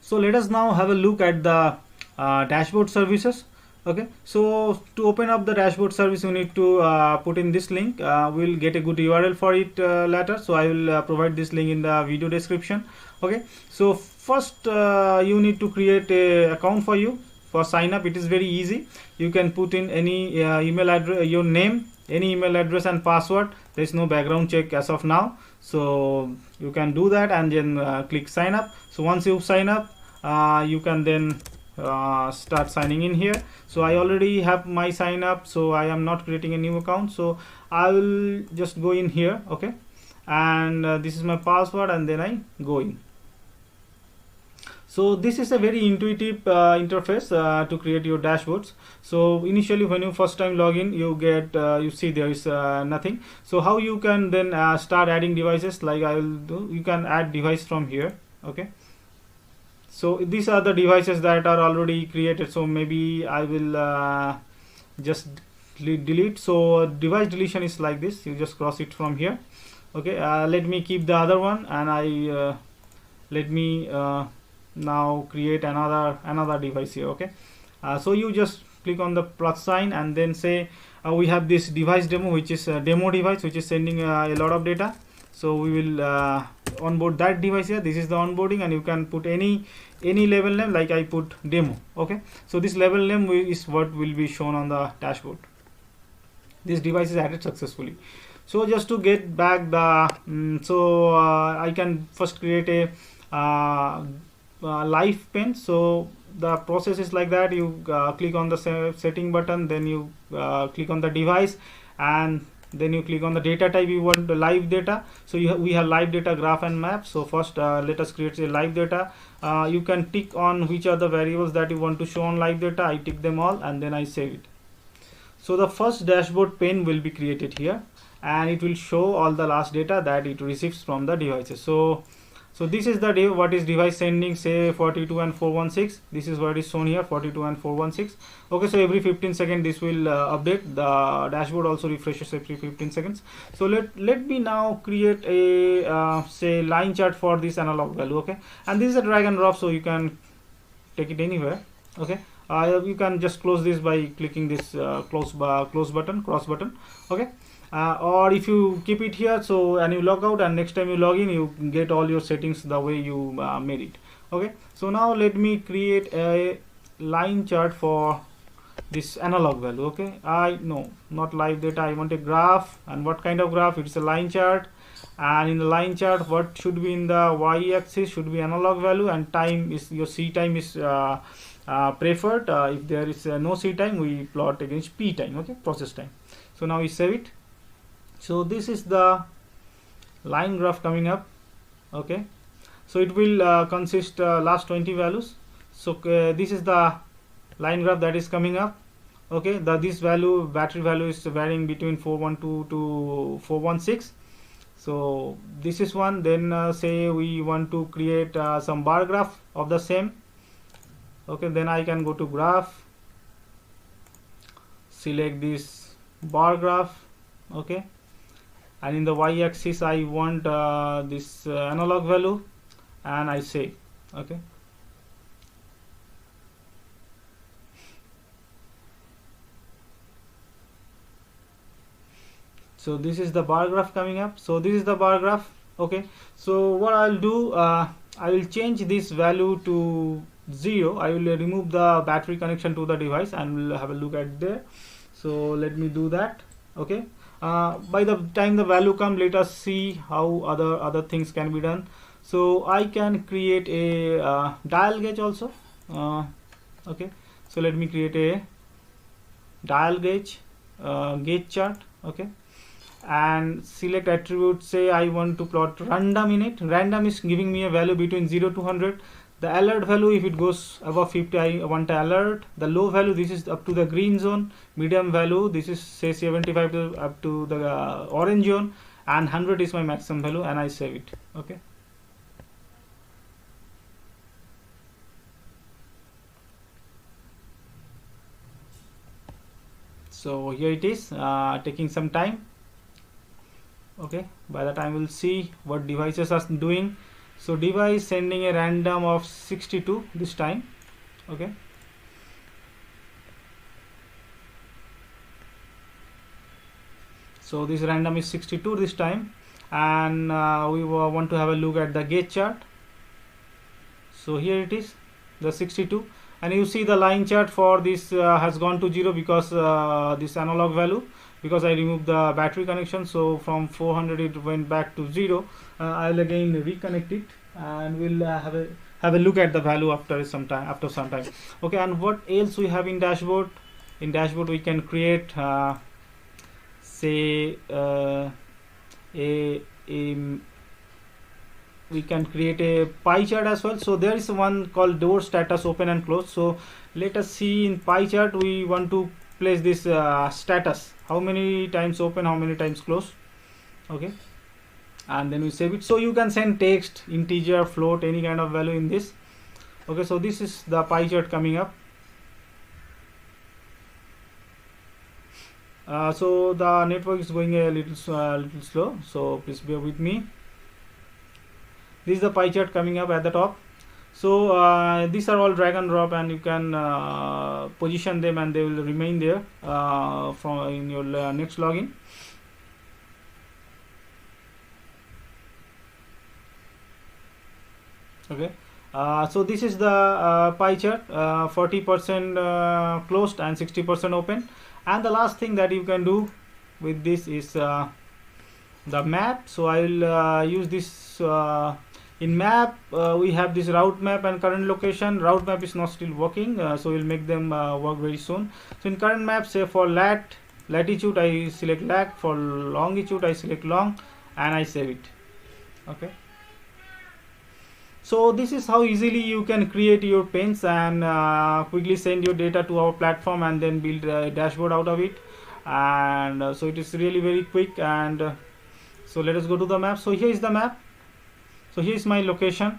So let us now have a look at the dashboard services. Okay, so to open up the dashboard service, you need to put in this link. We'll get a good URL for it later, so I will provide this link in the video description. Okay, so first you need to create a account for you. For sign up, it is very easy. You can put in any email address, your name, any email address and password. There is no background check as of now, so you can do that and then click sign up. So once you sign up, you can then start signing in here. So I already have my sign up, so I am not creating a new account, so I will just go in here. Okay, and this is my password, and then I go in. So this is a very intuitive interface to create your dashboards. So initially when you first time log in, you get you see there is nothing. So how you can then start adding devices, like I will do, you can add device from here. Okay, so these are the devices that are already created, so maybe I will just delete. So device deletion is like this, you just cross it from here. Okay, let me keep the other one, and I let me now create another device here. Okay, so you just click on the plus sign and then say we have this device demo, which is a demo device which is sending a lot of data. So we will onboard that device here. This is the onboarding, and you can put any level name, like I put demo. Okay, so this level name is what will be shown on the dashboard. This device is added successfully. So just to get back the I can first create a live pane. So the process is like that: you click on the setting button, then you click on the device, and then you click on the data type. You want the live data, so we have live data, graph and map. So first let us create a live data. You can tick on which are the variables that you want to show on live data. I tick them all, and then I save it. So the first dashboard pane will be created here, and it will show all the last data that it receives from the devices. So this is the what is device sending, say 42 and 416. This is what is shown here, 42 and 416. Okay, so every 15 seconds this will update. The dashboard also refreshes every 15 seconds. So let me now create a say line chart for this analog value. Okay, and this is a drag and drop, so you can take it anywhere. Okay, you can just close this by clicking this cross button. Okay, or if you keep it here, so and you log out, and next time you log in, you get all your settings the way you made it. Okay, so now let me create a line chart for this analog value. Okay, no, not live data, I want a graph. And what kind of graph? It's a line chart, and in the line chart, what should be in the y-axis should be analog value, and time is your c time is preferred. If there is no c time, we plot against p time. Okay, process time. So now we save it. So this is the line graph coming up. Okay, so it will consist last 20 values. So this is the line graph that is coming up. Okay, this value, battery value, is varying between 412 to 416. So this is one. Then say we want to create some bar graph of the same. Okay, then I can go to graph, select this bar graph. Okay, and in the y-axis I want this analog value, and I save. Okay, so this is the bar graph coming up. So this is the bar graph. Okay, so what I'll do, I will change this value to 0. I will remove the battery connection to the device, and we'll have a look at there. So let me do that. Okay, by the time the value comes, let us see how other things can be done. So I can create a dial gauge also. Okay, so let me create a dial gauge gauge chart. Okay, and select attribute, say I want to plot random in it. Random is giving me a value between 0 to 100. The alert value, if it goes above 50, I want an alert. The low value, this is up to the green zone. Medium value, this is say 75 to up to the orange zone, and 100 is my maximum value, and I save it. Okay, so here it is, taking some time. Okay, by the time we'll see what devices are doing. So device sending a random of 62 this time. Okay, so this random is 62 this time, and we want to have a look at the gauge chart. So here it is, the 62, and you see the line chart for this has gone to 0 because this analog value, because I removed the battery connection. So from 400 it went back to 0. I'll again reconnect it, and we'll have a look at the value after some time. Okay, and what else we have in dashboard? In dashboard we can create say we can create a pie chart as well. So there is one called door status open and close. So let us see, in pie chart we want to place this status, how many times open, how many times close. Okay, and then we save it. So you can send text, integer, float, any kind of value in this. Okay, so this is the pie chart coming up. So the network is going a little slow, so please bear with me. This is the pie chart coming up at the top. So these are all drag and drop, and you can position them and they will remain there from in your next login. Okay, so this is the pie chart, 40% closed and 60% open. And the last thing that you can do with this is the map. So I will use this in map. We have this route map and current location. Route map is not still working, so we'll make them work very soon. So in current map, say for latitude I select lat, for longitude I select long, and I save it. Okay, so this is how easily you can create your pins and quickly send your data to our platform and then build a dashboard out of it. And so it is really very quick. And so let us go to the map. So here is the map. So here is my location.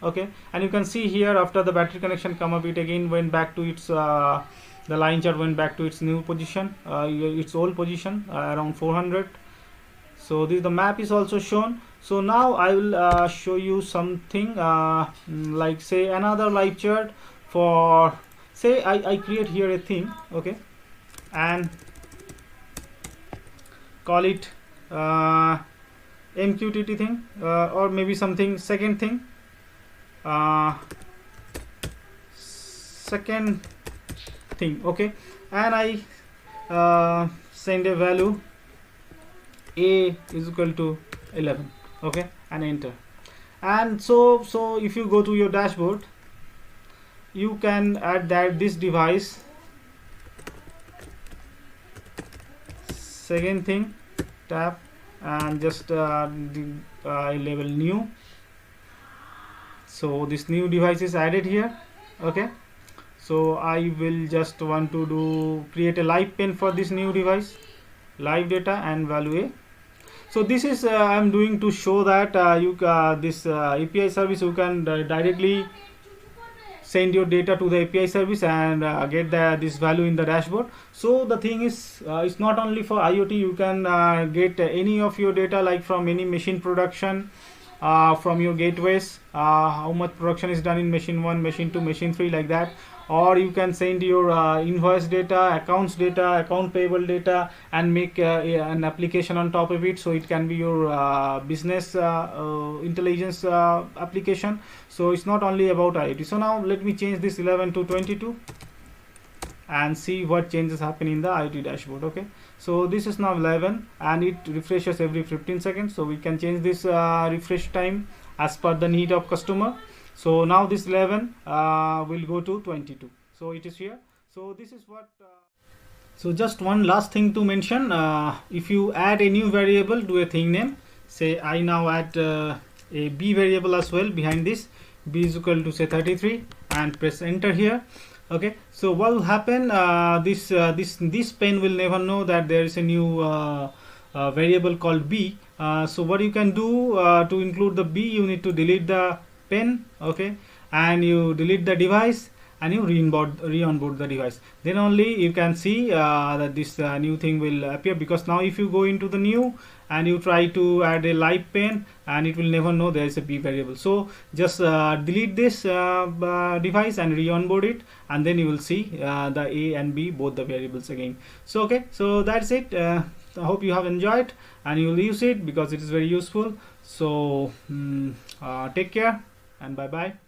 Okay, and you can see here, after the battery connection come up, it again went back to its the line chart went back to its new position, its old position, around 400. So this, the map is also shown. So now I will show you something like, say, another live chart for, say I create here a thing. Okay, and call it MQTT thing, or maybe something second thing, second thing. Okay, and I send a value a is equal to 11. Okay, and enter. And so if you go to your dashboard, you can add that this device, second thing, tap, and just label new. So this new device is added here. Okay, so I will just want to create a live pin for this new device, live data and value A. So this is I'm doing to show that this API service, you can directly send your data to the API service and get this value in the dashboard. So the thing is, it's not only for IoT. You can get any of your data, like from any machine production, from your gateways, how much production is done in machine 1, machine 2, machine 3, like that. Or you can send your invoice data, accounts data, account payable data, and make an application on top of it. So it can be your business intelligence application. So it's not only about IoT. So now let me change this 11 to 22 and see what changes happen in the IoT dashboard. Okay, so this is now 11 and it refreshes every 15 seconds. So we can change this refresh time as per the need of customer. So now this 11 will go to 22. So it is here. So this is what. So just one last thing to mention. If you add a new variable to a thing name, say I now add a b variable as well behind this. B is equal to, say, 33, and press enter here. Okay. So what will happen? This pen will never know that there is a new variable called b. So what you can do to include the b, you need to delete the pen. Okay, and you delete the device, and you re-onboard the device. Then only you can see that this new thing will appear, because now if you go into the new and you try to add a live pen, and it will never know there is a b variable. So just delete this device and re-onboard it, and then you will see the a and b, both the variables again. So okay, so that's it. I hope you have enjoyed and you will use it because it is very useful. So take care and bye bye.